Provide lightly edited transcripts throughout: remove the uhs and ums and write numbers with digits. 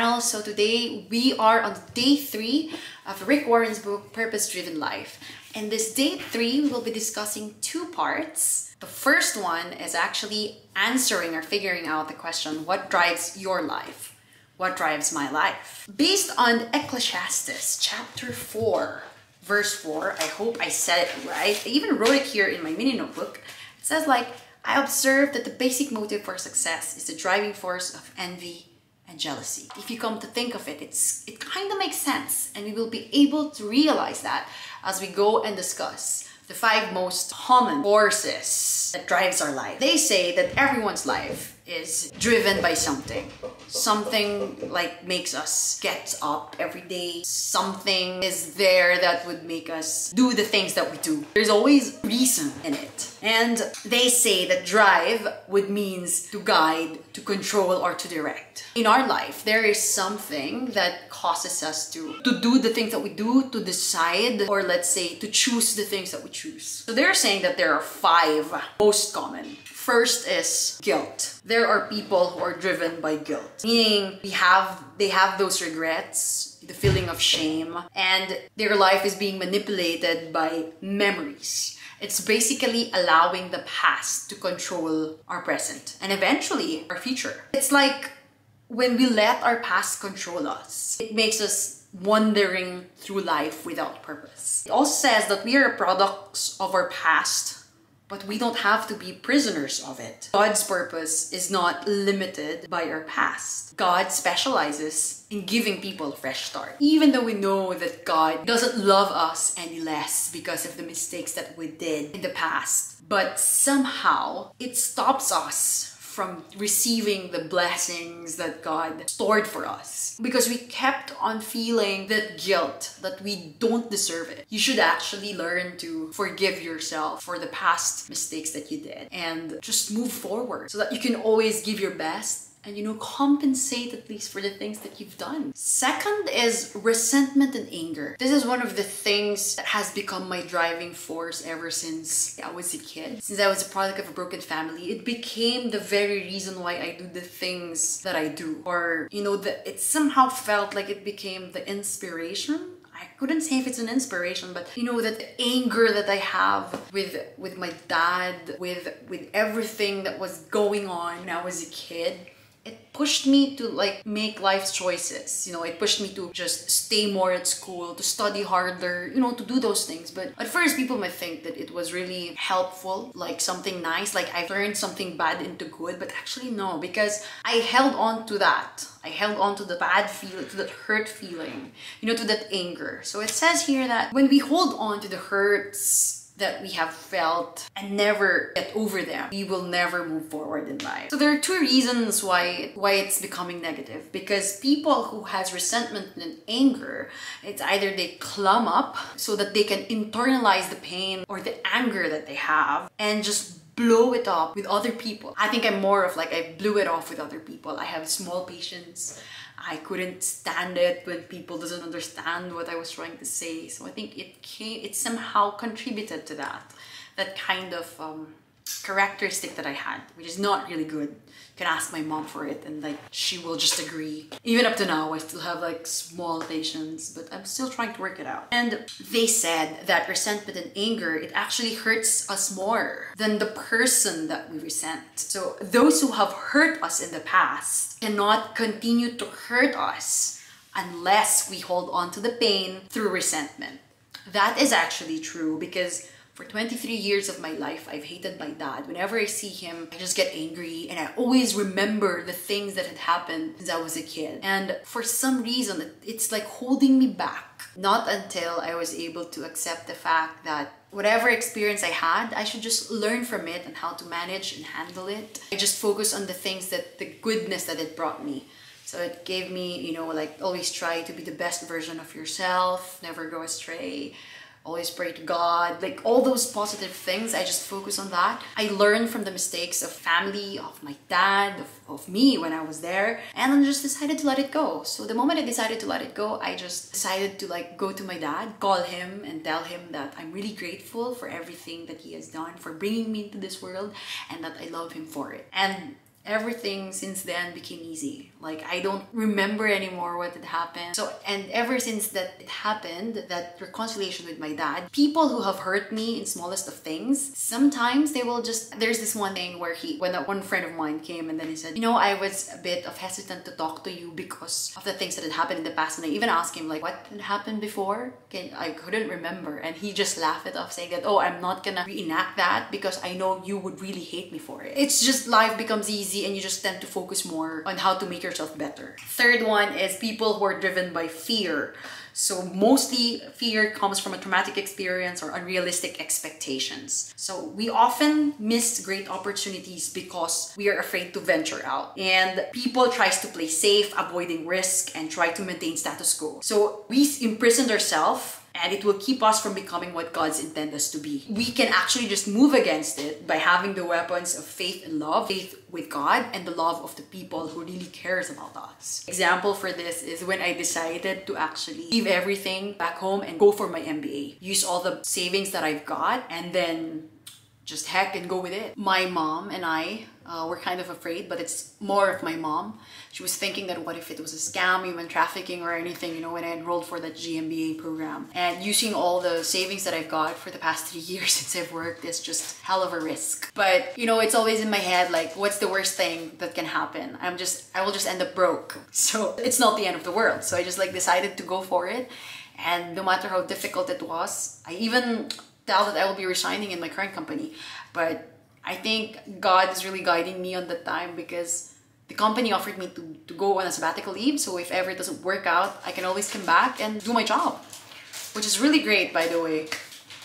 channel. So today we are on day 3 of Rick Warren's book, Purpose Driven Life. In this day 3, we will be discussing 2 parts. The first one is actually answering or figuring out the question, what drives your life? What drives my life? Based on Ecclesiastes chapter 4, verse 4, I hope I said it right. I even wrote it here in my mini notebook. It says like, I observed that the basic motive for success is the driving force of envy and jealousy. If you come to think of it, it kind of makes sense, and we will be able to realize that as we go and discuss the 5 most common forces that drives our life. They say that everyone's life is driven by something. Something like makes us get up every day. Something is there that would make us do the things that we do. There's always reason in it. And they say that drive would means to guide, to control, or to direct. In our life, there is something that causes us to do the things that we do, to decide, or let's say to choose the things that we choose. So they're saying that there are 5 most common. First is guilt. There are people who are driven by guilt, meaning they have those regrets, the feeling of shame, and their life is being manipulated by memories. It's basically allowing the past to control our present and eventually our future. It's like when we let our past control us, it makes us wandering through life without purpose. It also says that we are products of our past, but we don't have to be prisoners of it. God's purpose is not limited by our past. God specializes in giving people a fresh start. Even though we know that God doesn't love us any less because of the mistakes that we did in the past, but somehow it stops us from receiving the blessings that God stored for us. Because we kept on feeling that guilt, that we don't deserve it. You should actually learn to forgive yourself for the past mistakes that you did and just move forward so that you can always give your best and compensate at least for the things that you've done. Second is resentment and anger. This is one of the things that has become my driving force ever since I was a kid. Since I was a product of a broken family, it became the very reason why I do the things that I do. Or, it somehow felt like it became the inspiration. I couldn't say if it's an inspiration, but that the anger that I have with my dad, with everything that was going on when I was a kid, it pushed me to make life choices. It pushed me to just stay more at school, to study harder, to do those things. But at first people might think that it was really helpful, like something nice, like I turned something bad into good, but actually no, because I held on to that. I held on to the bad feeling, to that hurt feeling, to that anger. So it says here that when we hold on to the hurts that we have felt and never get over them, we will never move forward in life. So there are 2 reasons why it's becoming negative. Because people who has resentment and anger, it's either they clump up so that they can internalize the pain or the anger that they have and just blow it up with other people. I think I'm more of I blew it off with other people. I have small patience. I couldn't stand it when people doesn't understand what I was trying to say. So I think it somehow contributed to that kind of characteristic that I had, which is not really good. You can ask my mom for it and she will just agree. Even up to now, I still have small patience, but I'm still trying to work it out. And they said that resentment and anger, it actually hurts us more than the person that we resent. So those who have hurt us in the past cannot continue to hurt us unless we hold on to the pain through resentment. That is actually true because for 23 years of my life, I've hated my dad. Whenever I see him, I just get angry and I always remember the things that had happened since I was a kid. And for some reason, it's holding me back. Not until I was able to accept the fact that whatever experience I had, I should just learn from it and how to manage and handle it. I just focus on the things the goodness that it brought me. So it gave me, always try to be the best version of yourself, never go astray, always pray to God, all those positive things. I just focus on that. I learned from the mistakes of family, of my dad, of me when I was there, and I just decided to let it go. So the moment I decided to let it go, I just decided to go to my dad, call him and tell him that I'm really grateful for everything that he has done, for bringing me into this world, and that I love him for it. And everything since then became easy. Like, I don't remember anymore what had happened. So, and ever since that it happened, that reconciliation with my dad, people who have hurt me in smallest of things, sometimes they will just, there's this one thing where when one friend of mine came and then he said, you know, I was a bit of hesitant to talk to you because of the things that had happened in the past. And I even asked him, like, what had happened before? I couldn't remember. And he just laughed it off, saying that, oh, I'm not gonna reenact that because I know you would really hate me for it. It's just life becomes easy and you just tend to focus more on how to make yourself better. Third one is people who are driven by fear. So mostly fear comes from a traumatic experience or unrealistic expectations. So we often miss great opportunities because we are afraid to venture out. And people tries to play safe, avoiding risk, and try to maintain status quo. So we imprisoned ourselves, and it will keep us from becoming what God's intended us to be. We can actually just move against it by having the weapons of faith and love, faith with God, and the love of the people who really cares about us. Example for this is when I decided to actually leave everything back home and go for my MBA. Use all the savings that I've got and then just heck and go with it. My mom and I were kind of afraid, but it's more of my mom. She was thinking that what if it was a scam, human trafficking or anything, you know, when I enrolled for that GMBA program. And using all the savings that I've got for the past 3 years since I've worked is just hell of a risk. But, you know, it's always in my head, like, what's the worst thing that can happen? I will just end up broke. So it's not the end of the world. So I just like decided to go for it. And no matter how difficult it was, I even tell that I will be resigning in my current company. But I think God is really guiding me on that time because the company offered me to go on a sabbatical leave. So if ever it doesn't work out, I can always come back and do my job, which is really great, by the way.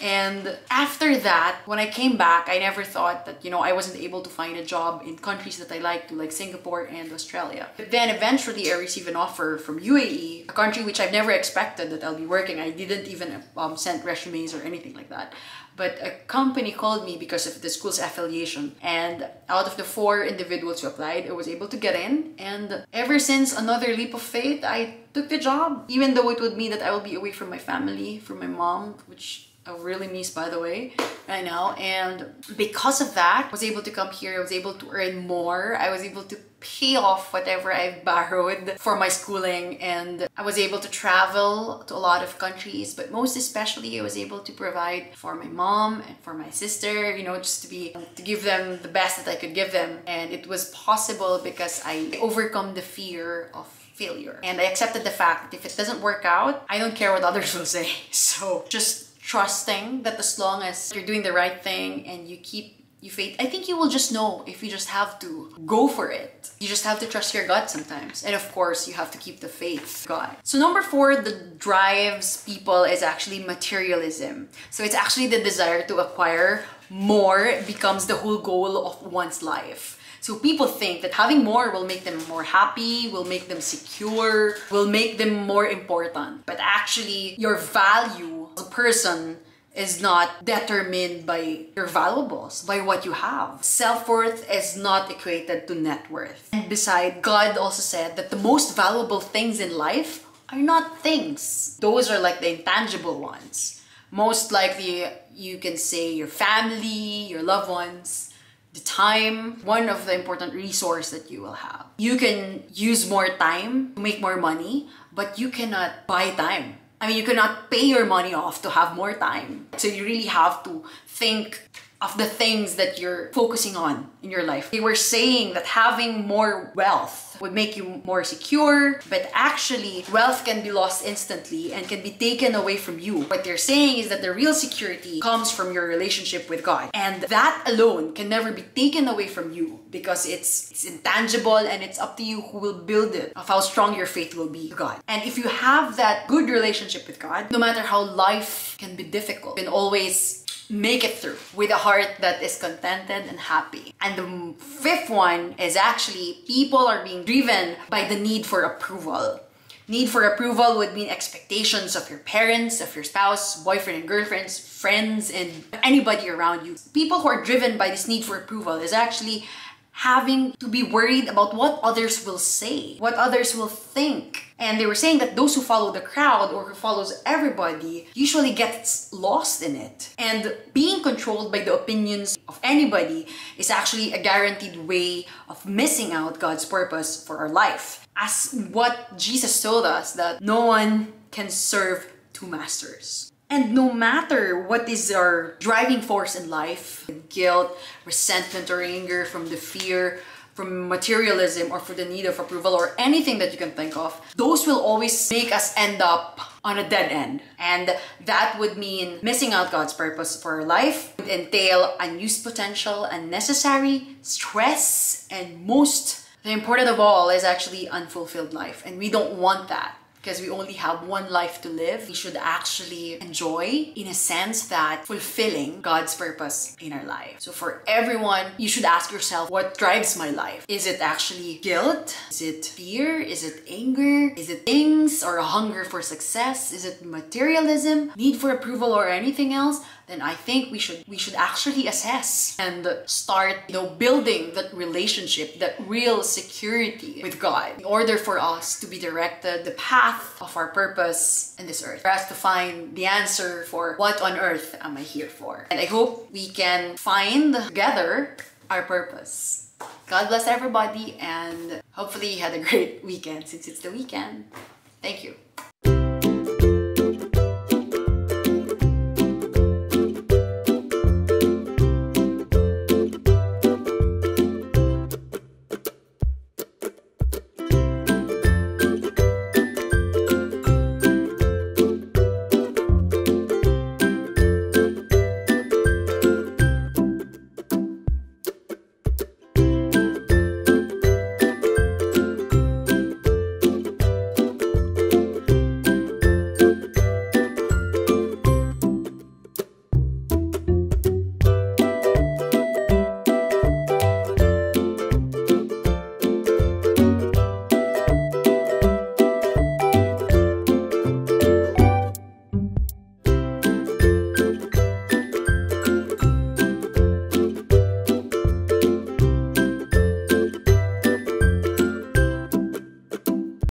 And after that, when I came back, I never thought that, you know, I wasn't able to find a job in countries that I like to, like Singapore and Australia. But then eventually I received an offer from UAE, a country which I've never expected that I'll be working. I didn't even send resumes or anything like that. But a company called me because of the school's affiliation. And out of the 4 individuals who applied, I was able to get in. And ever since, another leap of faith, I took the job. Even though it would mean that I will be away from my family, from my mom, which I really miss, by the way, right now. And because of that, I was able to come here. I was able to earn more. I was able to pay off whatever I've borrowed for my schooling. And I was able to travel to a lot of countries. But most especially, I was able to provide for my mom and for my sister, you know, just to give them the best that I could give them. And it was possible because I overcome the fear of failure. And I accepted the fact that if it doesn't work out, I don't care what others will say. So just trusting that as long as you're doing the right thing and you keep your faith, I think you will just know if you just have to go for it. You just have to trust your gut sometimes. And of course, you have to keep the faith, God. So number 4 that drives people is actually materialism. So it's actually the desire to acquire more becomes the whole goal of one's life. So people think that having more will make them more happy, will make them secure, will make them more important. But actually, your value as a person is not determined by your valuables, by what you have. Self-worth is not equated to net worth. And besides, God also said that the most valuable things in life are not things. Those are like the intangible ones. Most likely, you can say your family, your loved ones, the time, one of the important resources that you will have. You can use more time to make more money, but you cannot buy time. I mean, you cannot pay your money off to have more time. So you really have to think of the things that you're focusing on in your life. They were saying that having more wealth would make you more secure, but actually wealth can be lost instantly and can be taken away from you. What they're saying is that the real security comes from your relationship with God. And that alone can never be taken away from you because it's intangible and it's up to you who will build it, of how strong your faith will be to God. And if you have that good relationship with God, no matter how life can be difficult, you can always make it through with a heart that is contented and happy. And the 5th one is actually people are being driven by the need for approval. Need for approval would mean expectations of your parents, of your spouse, boyfriend and girlfriends, friends, and anybody around you. People who are driven by this need for approval is actually having to be worried about what others will say, what others will think. And they were saying that those who follow the crowd or who follows everybody usually gets lost in it. And being controlled by the opinions of anybody is actually a guaranteed way of missing out God's purpose for our life. As what Jesus told us, that no one can serve two masters. And no matter what is our driving force in life, guilt, resentment or anger, from the fear, from materialism, or for the need of approval, or anything that you can think of, those will always make us end up on a dead end. And that would mean missing out God's purpose for our life, would entail unused potential, unnecessary stress, and the important of all is actually unfulfilled life. And we don't want that. Because we only have one life to live, we should actually enjoy, in a sense, that fulfilling God's purpose in our life. So for everyone, you should ask yourself, what drives my life? Is it actually guilt? Is it fear? Is it anger? Is it things or a hunger for success? Is it materialism, need for approval, or anything else? Then I think we should actually assess and start, building that relationship, that real security with God, in order for us to be directed the path of our purpose in this earth, for us to find the answer for what on earth am I here for. And I hope we can find together our purpose. God bless everybody, and hopefully you had a great weekend since it's the weekend. Thank you.